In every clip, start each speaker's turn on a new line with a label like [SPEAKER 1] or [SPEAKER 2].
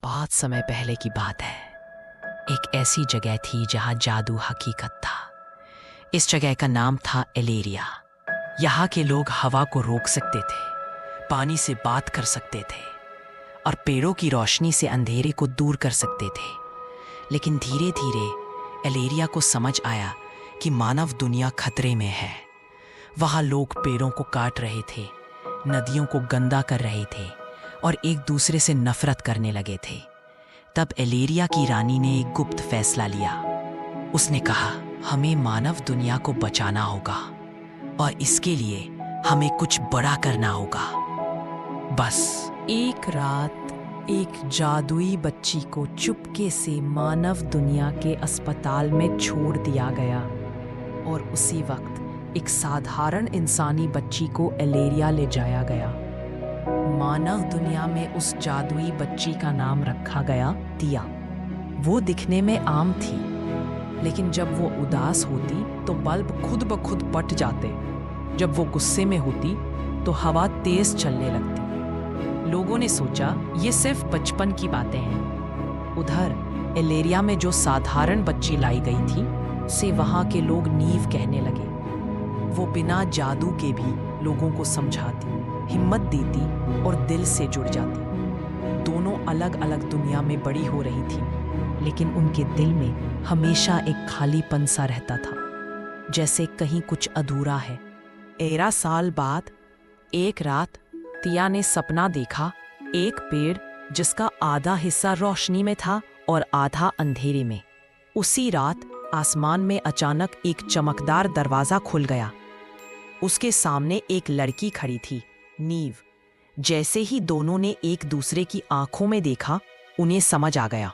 [SPEAKER 1] बहुत समय पहले की बात है। एक ऐसी जगह थी जहां जादू हकीकत था। इस जगह का नाम था एलेरिया। यहाँ के लोग हवा को रोक सकते थे, पानी से बात कर सकते थे और पेड़ों की रोशनी से अंधेरे को दूर कर सकते थे। लेकिन धीरे धीरे एलेरिया को समझ आया कि मानव दुनिया खतरे में है। वहाँ लोग पेड़ों को काट रहे थे, नदियों को गंदा कर रहे थे और एक दूसरे से नफरत करने लगे थे। तब एलेरिया की रानी ने एक गुप्त फैसला लिया। उसने कहा, हमें मानव दुनिया को बचाना होगा और इसके लिए हमें कुछ बड़ा करना होगा। बस एक रात एक जादुई बच्ची को चुपके से मानव दुनिया के अस्पताल में छोड़ दिया गया और उसी वक्त एक साधारण इंसानी बच्ची को एलेरिया ले जाया गया। मानव दुनिया में उस जादुई बच्ची का नाम रखा गया तिया। वो दिखने में आम थी, लेकिन जब वो उदास होती तो बल्ब खुद ब खुद फट जाते। जब वो गुस्से में होती तो हवा तेज चलने लगती। लोगों ने सोचा ये सिर्फ बचपन की बातें हैं। उधर एलेरिया में जो साधारण बच्ची लाई गई थी से वहाँ के लोग नीव कहने लगे। वो बिना जादू के भी लोगों को समझाती, हिम्मत देती और दिल से जुड़ जाती। दोनों अलग अलग दुनिया में बड़ी हो रही थी, लेकिन उनके दिल में हमेशा एक खालीपन सा रहता था, जैसे कहीं कुछ अधूरा है। 13 साल बाद एक रात तिया ने सपना देखा, एक पेड़ जिसका आधा हिस्सा रोशनी में था और आधा अंधेरे में। उसी रात आसमान में अचानक एक चमकदार दरवाजा खुल गया। उसके सामने एक लड़की खड़ी थी, नीव। जैसे ही दोनों ने एक दूसरे की आंखों में देखा, उन्हें समझ आ गया,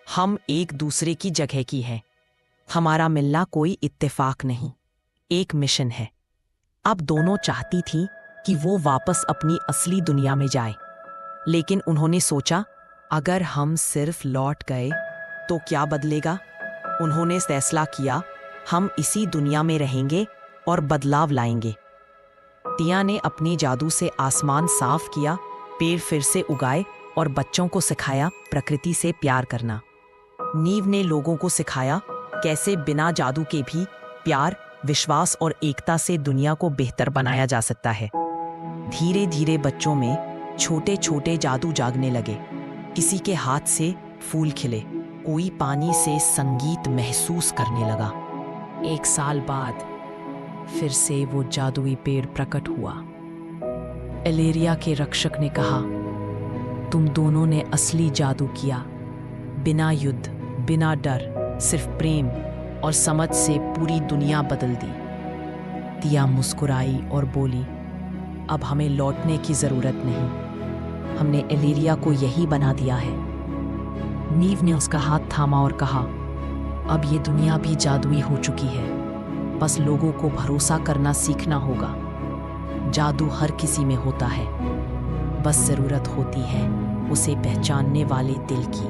[SPEAKER 1] हम एक दूसरे की जगह की हैं। हमारा मिलना कोई इत्तेफाक नहीं, एक मिशन है। अब दोनों चाहती थी कि वो वापस अपनी असली दुनिया में जाए, लेकिन उन्होंने सोचा, अगर हम सिर्फ लौट गए तो क्या बदलेगा। उन्होंने फैसला किया, हम इसी दुनिया में रहेंगे और बदलाव लाएंगे। तिया ने अपने जादू से आसमान साफ किया, पेड़ फिर से उगाए और बच्चों को सिखाया प्रकृति से प्यार करना। नीव ने लोगों को सिखाया कैसे बिना जादू के भी प्यार, विश्वास और एकता से दुनिया को बेहतर बनाया जा सकता है। धीरे धीरे बच्चों में छोटे छोटे जादू जागने लगे। किसी के हाथ से फूल खिले, कोई पानी से संगीत महसूस करने लगा। 1 साल बाद फिर से वो जादुई पेड़ प्रकट हुआ। एलेरिया के रक्षक ने कहा, तुम दोनों ने असली जादू किया। बिना युद्ध, बिना डर, सिर्फ प्रेम और समझ से पूरी दुनिया बदल दी। तिया मुस्कुराई और बोली, अब हमें लौटने की जरूरत नहीं, हमने एलेरिया को यही बना दिया है। नीव ने उसका हाथ थामा और कहा, अब ये दुनिया भी जादुई हो चुकी है, बस लोगों को भरोसा करना सीखना होगा। जादू हर किसी में होता है, बस जरूरत होती है उसे पहचानने वाले दिल की।